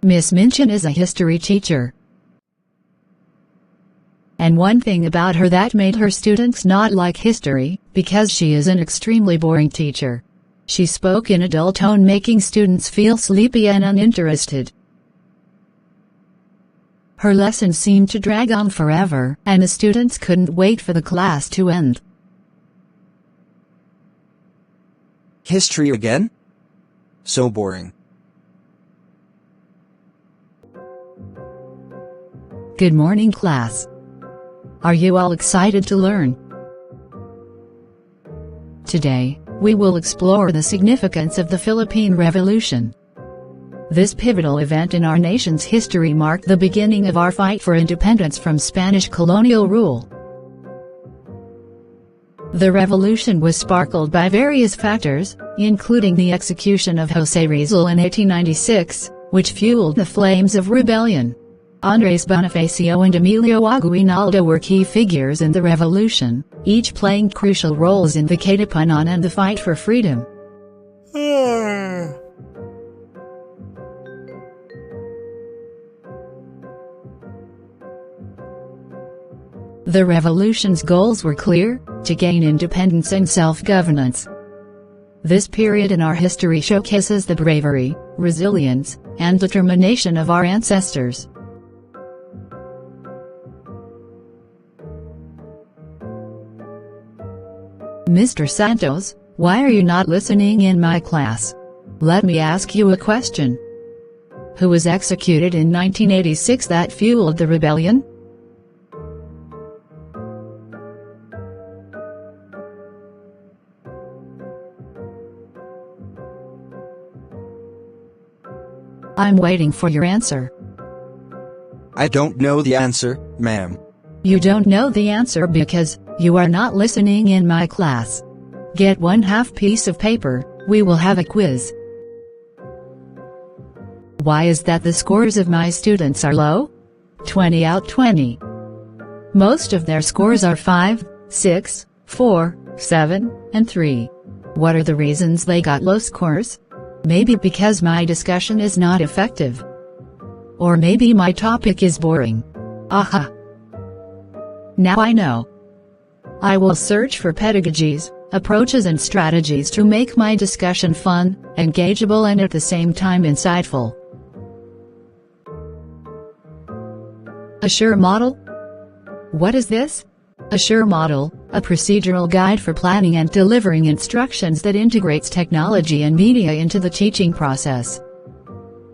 Miss Minchin is a history teacher. And one thing about her that made her students not like history, because she is an extremely boring teacher. She spoke in a dull tone, making students feel sleepy and uninterested. Her lessons seemed to drag on forever, and the students couldn't wait for the class to end. History again? So boring. Good morning, class. Are you all excited to learn? Today, we will explore the significance of the Philippine Revolution. This pivotal event in our nation's history marked the beginning of our fight for independence from Spanish colonial rule. The revolution was sparkled by various factors, including the execution of José Rizal in 1896, which fueled the flames of rebellion. Andrés Bonifacio and Emilio Aguinaldo were key figures in the revolution, each playing crucial roles in the Katipunan and the fight for freedom. The revolution's goals were clear: to gain independence and self-governance. This period in our history showcases the bravery, resilience, and determination of our ancestors. Mr. Santos, why are you not listening in my class? Let me ask you a question. Who was executed in 1986 that fueled the rebellion? I'm waiting for your answer. I don't know the answer, ma'am. You don't know the answer because you are not listening in my class. Get 1/2 piece of paper, we will have a quiz. Why is that the scores of my students are low? 20 out 20. Most of their scores are 5, 6, 4, 7, and 3. What are the reasons they got low scores? Maybe because my discussion is not effective. Or maybe my topic is boring. Aha! Now I know. I will search for pedagogies, approaches and strategies to make my discussion fun, engageable and at the same time insightful. A SURE model? What is this? A SURE model, a procedural guide for planning and delivering instructions that integrates technology and media into the teaching process.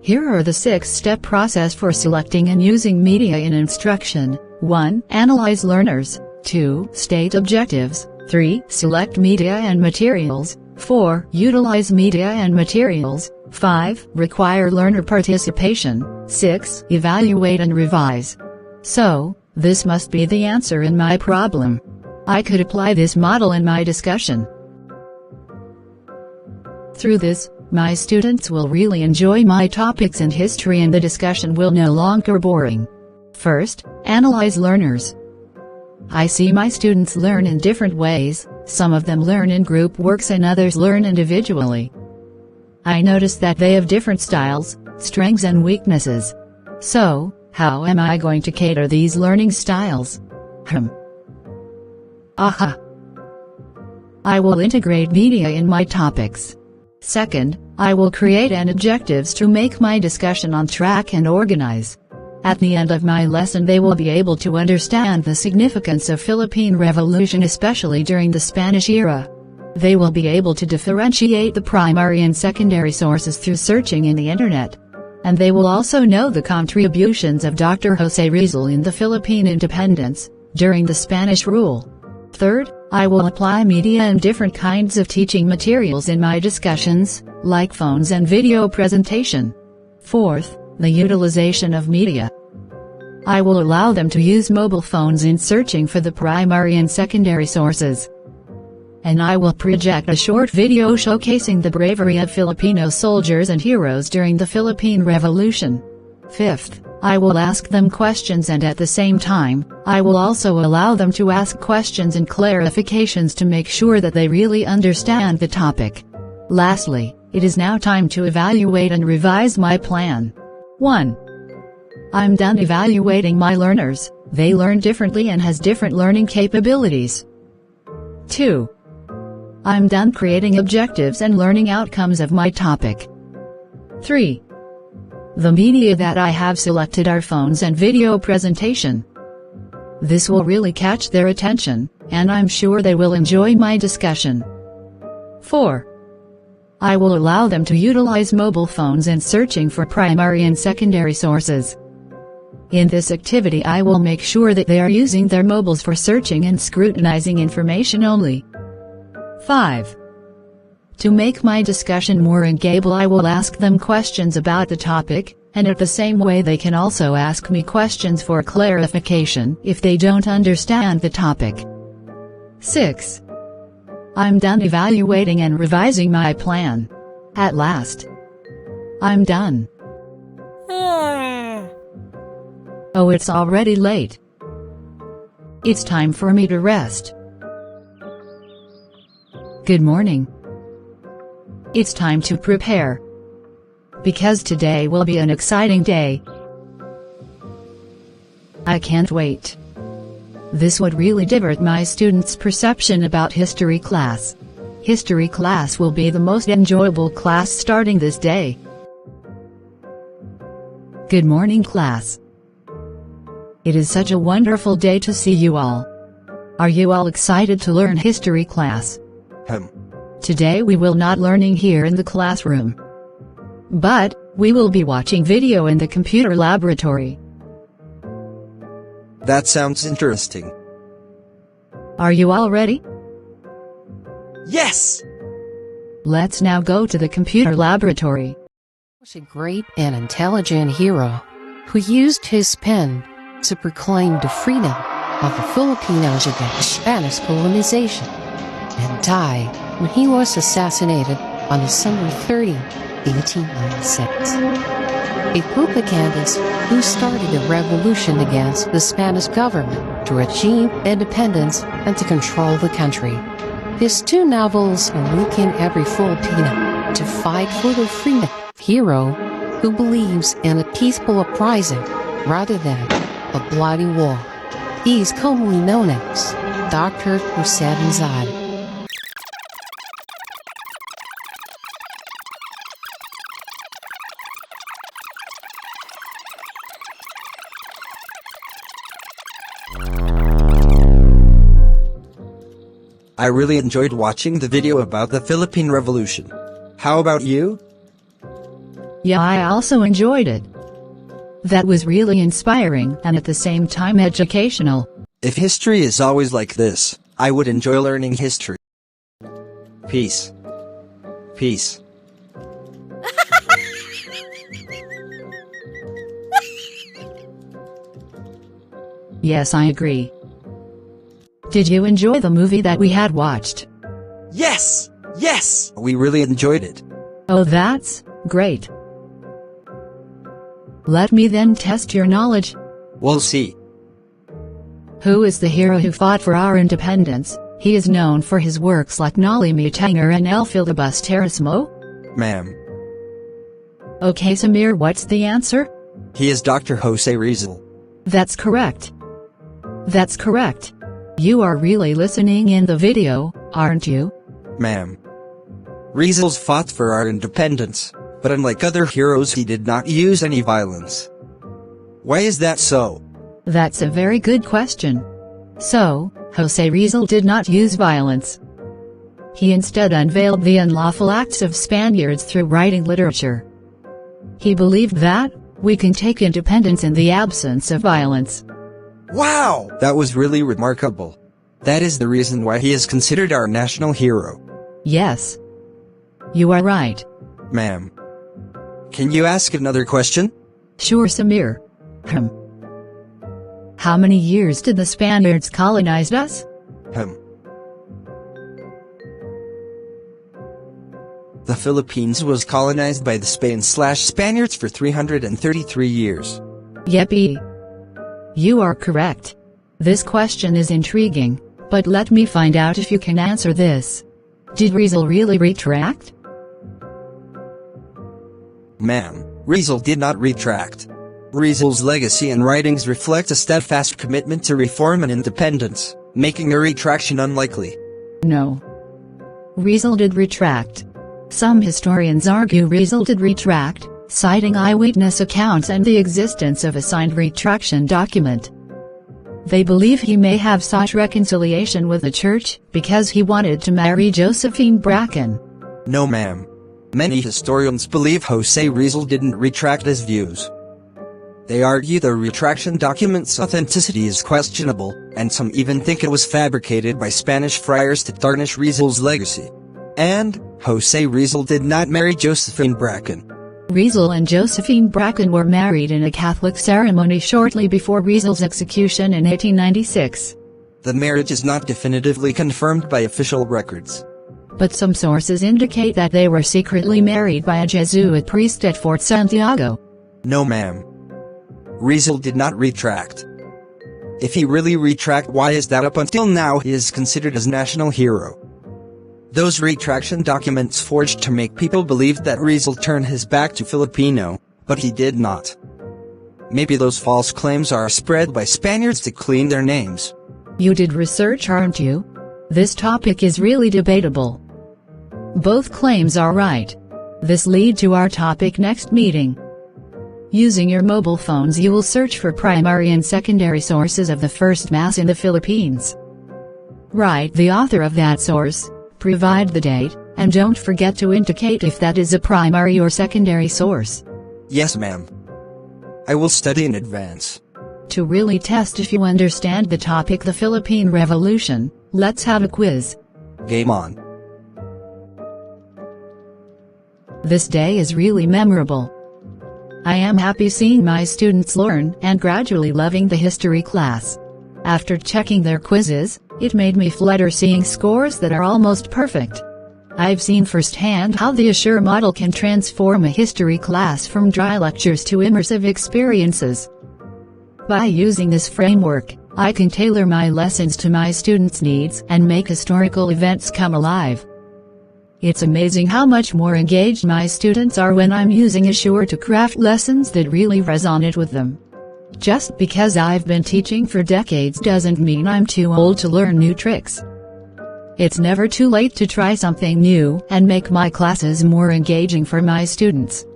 Here are the 6-step process for selecting and using media in instruction. 1. Analyze learners. 2. State objectives. 3. Select media and materials. 4. Utilize media and materials. 5. Require learner participation. 6. Evaluate and revise. So, this must be the answer in my problem. I could apply this model in my discussion. Through this, my students will really enjoy my topics in history and the discussion will no longer boring. First, analyze learners. I see my students learn in different ways, some of them learn in group works and others learn individually. I notice that they have different styles, strengths and weaknesses. So, how am I going to cater these learning styles? Aha! I will integrate media in my topics. Second, I will create an objectives to make my discussion on track and organize. At the end of my lesson they will be able to understand the significance of Philippine Revolution, especially during the Spanish era. They will be able to differentiate the primary and secondary sources through searching in the internet. And they will also know the contributions of Dr. José Rizal in the Philippine independence, during the Spanish rule. Third, I will apply media and different kinds of teaching materials in my discussions, like phones and video presentation. Fourth, the utilization of media. I will allow them to use mobile phones in searching for the primary and secondary sources. And I will project a short video showcasing the bravery of Filipino soldiers and heroes during the Philippine Revolution. Fifth, I will ask them questions and at the same time, I will also allow them to ask questions and clarifications to make sure that they really understand the topic. Lastly, it is now time to evaluate and revise my plan. 1. I'm done evaluating my learners. They learn differently and has different learning capabilities. 2. I'm done creating objectives and learning outcomes of my topic. 3. The media that I have selected are phones and video presentation. This will really catch their attention, and I'm sure they will enjoy my discussion. 4. I will allow them to utilize mobile phones in searching for primary and secondary sources. In this activity I will make sure that they are using their mobiles for searching and scrutinizing information only. 5. To make my discussion more engaging, I will ask them questions about the topic, and at the same way they can also ask me questions for clarification if they don't understand the topic. 6. I'm done evaluating and revising my plan. At last. I'm done. Oh, it's already late. It's time for me to rest. Good morning. It's time to prepare. Because today will be an exciting day. I can't wait. This would really divert my students' perception about history class. History class will be the most enjoyable class starting this day. Good morning, class. It is such a wonderful day to see you all. Are you all excited to learn history class? Today we will not learning here in the classroom. But, we will be watching video in the computer laboratory. That sounds interesting. Are you all ready? Yes! Let's now go to the computer laboratory. Was a great and intelligent hero who used his pen to proclaim the freedom of the Filipinos against Spanish colonization, and died when he was assassinated on December 30, 1896. A propagandist who started a revolution against the Spanish government to achieve independence and to control the country. His two novels awaken every Filipino to fight for their freedom. Hero who believes in a peaceful uprising rather than a bloody war. He is commonly known as Dr. Jose Rizal. I really enjoyed watching the video about the Philippine Revolution. How about you? Yeah, I also enjoyed it. That was really inspiring and at the same time educational. If history is always like this, I would enjoy learning history. Peace. Peace. Yes, I agree. Did you enjoy the movie that we had watched? Yes! Yes! We really enjoyed it. Oh, that's great. Let me then test your knowledge. We'll see. Who is the hero who fought for our independence? He is known for his works like Nalimutangar and El Filibusterismo. Ma'am. Okay, Samir, what's the answer? He is Dr. Jose Rizal. That's correct. That's correct. You are really listening in the video, aren't you? Ma'am. Rizal's fought for our independence, but unlike other heroes he did not use any violence. Why is that so? That's a very good question. So, Jose Rizal did not use violence. He instead unveiled the unlawful acts of Spaniards through writing literature. He believed that we can take independence in the absence of violence. Wow! That was really remarkable. That is the reason why he is considered our national hero. Yes. You are right. Ma'am. Can you ask another question? Sure, Samir. How many years did the Spaniards colonize us? The Philippines was colonized by the Spain/Spaniards for 333 years. Yeppy. You are correct. This question is intriguing, but let me find out if you can answer this. Did Rizal really retract? Ma'am, Riesel did not retract. Riesel's legacy and writings reflect a steadfast commitment to reform and independence, making a retraction unlikely. No. Riesel did retract. Some historians argue Riesel did retract, citing eyewitness accounts and the existence of a signed retraction document. They believe he may have sought reconciliation with the church because he wanted to marry Josephine Bracken. No ma'am. Many historians believe Jose Riesel didn't retract his views. They argue the retraction document's authenticity is questionable, and some even think it was fabricated by Spanish friars to tarnish Riesel's legacy. And, Jose Riesel did not marry Josephine Bracken. Riesel and Josephine Bracken were married in a Catholic ceremony shortly before Riesel's execution in 1896. The marriage is not definitively confirmed by official records. But some sources indicate that they were secretly married by a Jesuit priest at Fort Santiago. No ma'am. Riesel did not retract. If he really retract, why is that up until now he is considered as national hero? Those retraction documents forged to make people believe that Riesel turned his back to Filipino, but he did not. Maybe those false claims are spread by Spaniards to clean their names. You did research, aren't you? This topic is really debatable. Both claims are right. This lead to our topic next meeting. Using your mobile phones, you will search for primary and secondary sources of the First Mass in the Philippines. Write the author of that source, provide the date, and don't forget to indicate if that is a primary or secondary source. Yes ma'am. I will study in advance. To really test if you understand the topic, the Philippine Revolution, let's have a quiz. Game on. This day is really memorable. I am happy seeing my students learn and gradually loving the history class. After checking their quizzes, it made me flutter seeing scores that are almost perfect. I've seen firsthand how the Assure model can transform a history class from dry lectures to immersive experiences. By using this framework, I can tailor my lessons to my students' needs and make historical events come alive. It's amazing how much more engaged my students are when I'm using Assure to craft lessons that really resonate with them. Just because I've been teaching for decades doesn't mean I'm too old to learn new tricks. It's never too late to try something new and make my classes more engaging for my students.